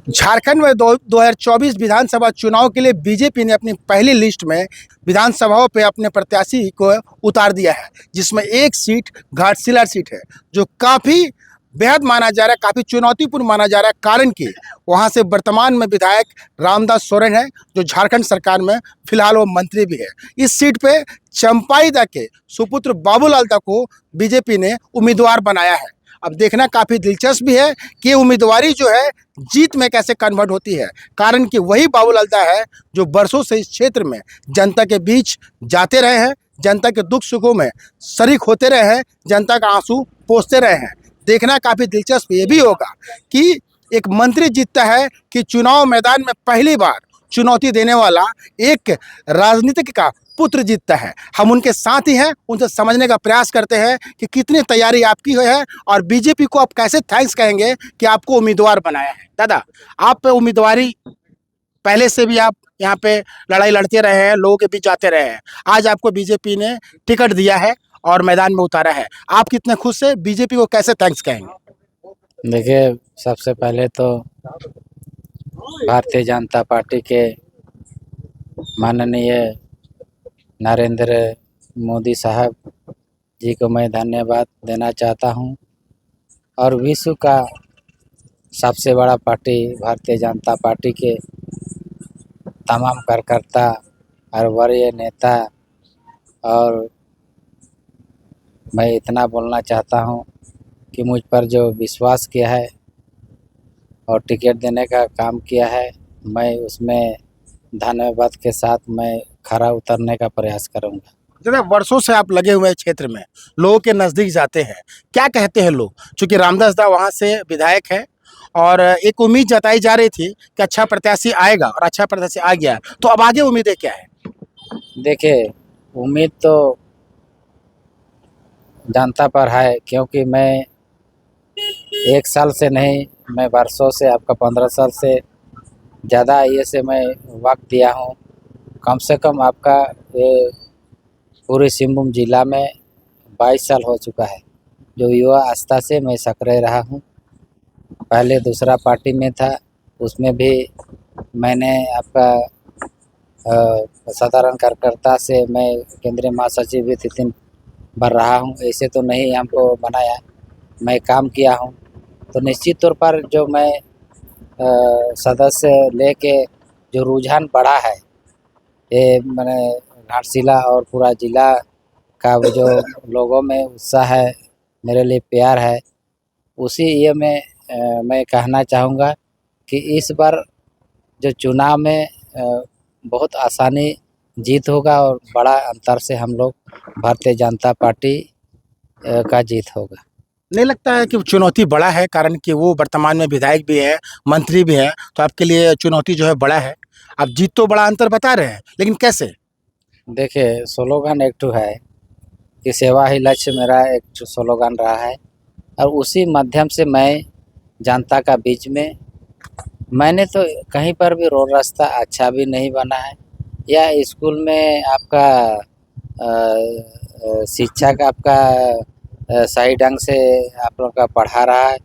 झारखंड में 2024 विधानसभा चुनाव के लिए बीजेपी ने अपनी पहली लिस्ट में विधानसभाओं पे अपने प्रत्याशी को उतार दिया है, जिसमें एक सीट घाटशिला सीट है, जो काफ़ी बेहद माना जा रहा है, काफ़ी चुनौतीपूर्ण माना जा रहा है। कारण कि वहाँ से वर्तमान में विधायक रामदास सोरेन है, जो झारखंड सरकार में फिलहाल वो मंत्री भी है। इस सीट पे चंपाईदा के सुपुत्र बाबूलाल दा को बीजेपी ने उम्मीदवार बनाया है। अब देखना काफ़ी दिलचस्प भी है कि ये उम्मीदवारी जो है जीत में कैसे कन्वर्ट होती है। कारण कि वही बाबूलाल दा है जो बरसों से इस क्षेत्र में जनता के बीच जाते रहे हैं, जनता के दुख सुखों में शरीक होते रहे हैं, जनता का आंसू पोंछते रहे हैं। देखना काफ़ी दिलचस्प ये भी होगा कि एक मंत्री जीतता है कि चुनाव मैदान में पहली बार चुनौती देने वाला एक राजनीतिक का पुत्र जीतता है। हम उनके साथ ही हैं, उनसे समझने का प्रयास करते हैं कि कितनी तैयारी आपकी हुई है और बीजेपी को आप कैसे थैंक्स कहेंगे कि आपको उम्मीदवार बनाया है। दादा, आप पे उम्मीदवारी पहले से भी आप यहाँ पे लड़ाई लड़ते रहे हैं, लोगों के बीच जाते रहे हैं। आज आपको बीजेपी ने टिकट दिया है और मैदान में उतारा है। आप कितने खुश हैं, बीजेपी को कैसे थैंक्स कहेंगे? देखिए, सबसे पहले तो भारतीय जनता पार्टी के माननीय नरेंद्र मोदी साहब जी को मैं धन्यवाद देना चाहता हूं और विश्व का सबसे बड़ा पार्टी भारतीय जनता पार्टी के तमाम कार्यकर्ता और वरीय नेता, और मैं इतना बोलना चाहता हूं कि मुझ पर जो विश्वास किया है और टिकट देने का काम किया है, मैं उसमें धन्यवाद के साथ मैं खरा उतरने का प्रयास करूंगा। जरा वर्षों से आप लगे हुए हैं क्षेत्र में, लोगों के नज़दीक जाते हैं, क्या कहते हैं लोग? चूँकि रामदास दा वहाँ से विधायक है और एक उम्मीद जताई जा रही थी कि अच्छा प्रत्याशी आएगा और अच्छा प्रत्याशी आ गया, तो अब आगे उम्मीदें क्या है? देखिए, उम्मीद तो जनता पर है, क्योंकि मैं एक साल से नहीं, मैं वर्षों से, आपका 15 साल से ज़्यादा ये से मैं वक्त दिया हूँ। कम से कम आपका ये पूरे सिंहभूम जिला में 22 साल हो चुका है जो युवा आस्था से मैं सक्रिय रहा हूँ। पहले दूसरा पार्टी में था, उसमें भी मैंने आपका साधारण कार्यकर्ता से मैं केंद्रीय महासचिव भी 3 बार रहा हूँ। ऐसे तो नहीं हमको बनाया, मैं काम किया हूँ। तो निश्चित तौर पर जो मैं सदस्य लेके जो रुझान बढ़ा है, ये मैंने घाटशिला और पूरा जिला का वो जो लोगों में उत्साह है, मेरे लिए प्यार है, उसी ये मैं कहना चाहूँगा कि इस बार जो चुनाव में बहुत आसानी जीत होगा और बड़ा अंतर से हम लोग भारतीय जनता पार्टी का जीत होगा। नहीं लगता है कि चुनौती बड़ा है? कारण कि वो वर्तमान में विधायक भी है, मंत्री भी है, तो आपके लिए चुनौती जो है बड़ा है। आप जीत तो बड़ा अंतर बता रहे हैं, लेकिन कैसे? देखिए, स्लोगन एक ठो है कि सेवा ही लक्ष्य मेरा एक ठो स्लोगन रहा है, और उसी माध्यम से मैं जनता का बीच में, मैंने तो कहीं पर भी रोड रास्ता अच्छा भी नहीं बना है, या स्कूल में आपका शिक्षक आपका सही ढंग से आप लोग का पढ़ा रहा है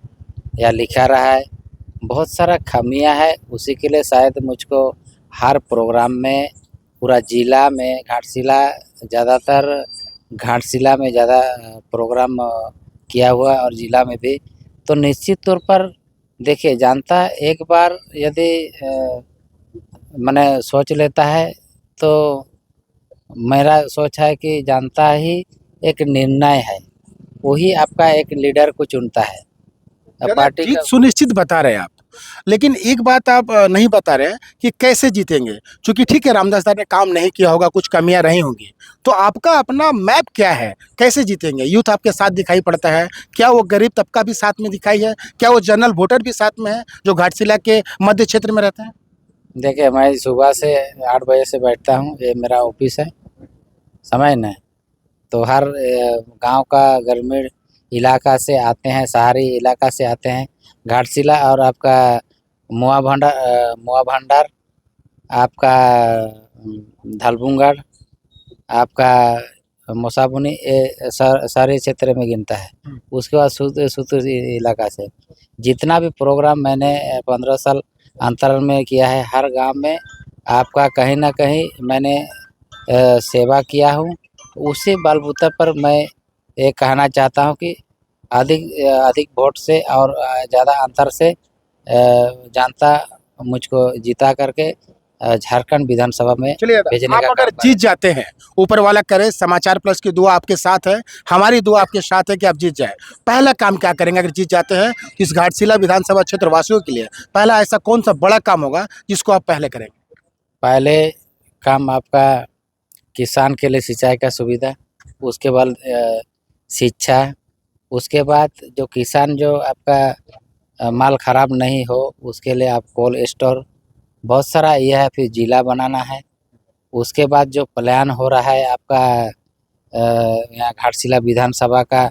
या लिखा रहा है। बहुत सारा खामियां है, उसी के लिए शायद मुझको हर प्रोग्राम में पूरा जिला में घाटशिला में ज़्यादा प्रोग्राम किया हुआ, और जिला में भी। तो निश्चित तौर पर देखिए, जनता एक बार यदि मैंने सोच लेता है, तो मेरा सोच है कि जनता ही एक निर्णय है, वही आपका एक लीडर को चुनता है। पार्टी जीत का सुनिश्चित बता रहे हैं आप, लेकिन एक बात आप नहीं बता रहे हैं कि कैसे जीतेंगे। चूंकि ठीक है, रामदास दा ने काम नहीं किया होगा, कुछ कमियां रही होंगी, तो आपका अपना मैप क्या है? कैसे जीतेंगे? यूथ आपके साथ दिखाई पड़ता है, क्या वो गरीब तबका भी साथ में दिखाई है? क्या वो जनरल वोटर भी साथ में है जो घाटशिला के मध्य क्षेत्र में रहते हैं? देखिए, मैं सुबह से 8 बजे से बैठता हूँ, ये मेरा ऑफिस है, समझ ना। तो हर गांव का ग्रामीण इलाका से आते हैं, शहरी इलाका से आते हैं घाटशिला, और आपका मुआ भंडार, आपका धलबुंगड़, आपका मोसाबुनी, ये सारे क्षेत्र में गिनता है। उसके बाद सुतुर इलाका से जितना भी प्रोग्राम मैंने 15 साल अंतराल में किया है। हर गांव में आपका कहीं ना कहीं मैंने सेवा किया हूं। उसी बलबूते पर मैं ये कहना चाहता हूं कि अधिक वोट से और ज़्यादा अंतर से जनता मुझको जिता करके झारखंड विधानसभा में चलिए, भेजने आप का अगर काम जीत जाते हैं, ऊपर वाला करे, समाचार प्लस की दुआ आपके साथ है, हमारी दुआ आपके साथ है कि आप जीत जाए। पहला काम क्या करेंगे अगर जीत जाते हैं तो इस घाटशिला विधानसभा क्षेत्र वासियों के लिए पहला ऐसा कौन सा बड़ा काम होगा जिसको आप पहले करेंगे? पहले काम आपका किसान के लिए सिंचाई का सुविधा, उसके बाद शिक्षा, उसके बाद जो किसान जो आपका माल खराब नहीं हो उसके लिए आप कोल्ड स्टोर, बहुत सारा यह है। फिर जिला बनाना है। उसके बाद जो प्लान हो रहा है आपका यहाँ घाटशिला विधानसभा का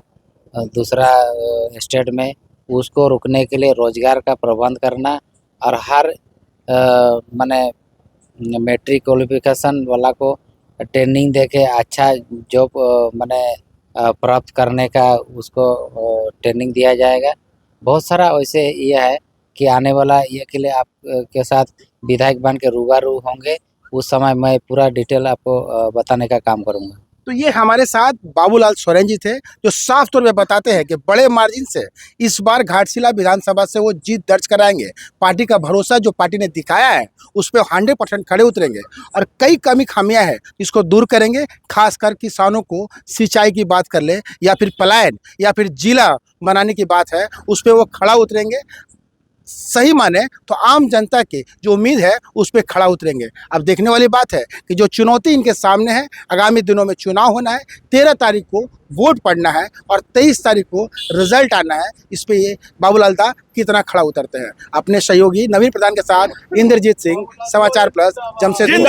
दूसरा स्टेट में, उसको रुकने के लिए रोजगार का प्रबंध करना और हर माने मैट्रिक क्वालिफिकेशन वाला को ट्रेनिंग देके अच्छा जॉब माने प्राप्त करने का उसको ट्रेनिंग दिया जाएगा। बहुत सारा वैसे ये है कि आने वाला ये के लिए आप के साथ विधायक बन के रूबरू होंगे, उस समय मैं पूरा डिटेल आपको बताने का काम करूँगा। तो ये हमारे साथ बाबूलाल सोरेन जी थे, जो साफ तौर पे बताते हैं कि बड़े मार्जिन से इस बार घाटशिला विधानसभा से वो जीत दर्ज कराएंगे। पार्टी का भरोसा जो पार्टी ने दिखाया है उस पर 100% खड़े उतरेंगे और कई कमी खामियां हैं इसको दूर करेंगे। खासकर किसानों को सिंचाई की बात कर ले या फिर पलायन या फिर जिला बनाने की बात है, उस पर वो खड़ा उतरेंगे। सही माने तो आम जनता की जो उम्मीद है उस पर खड़ा उतरेंगे। अब देखने वाली बात है कि जो चुनौती इनके सामने है, आगामी दिनों में चुनाव होना है, 13 तारीख को वोट पड़ना है और 23 तारीख को रिजल्ट आना है। इस पे ये बाबूलाल दा कितना खड़ा उतरते हैं। अपने सहयोगी नवीन प्रधान के साथ इंद्रजीत सिंह, समाचार प्लस, जमशेदपुर।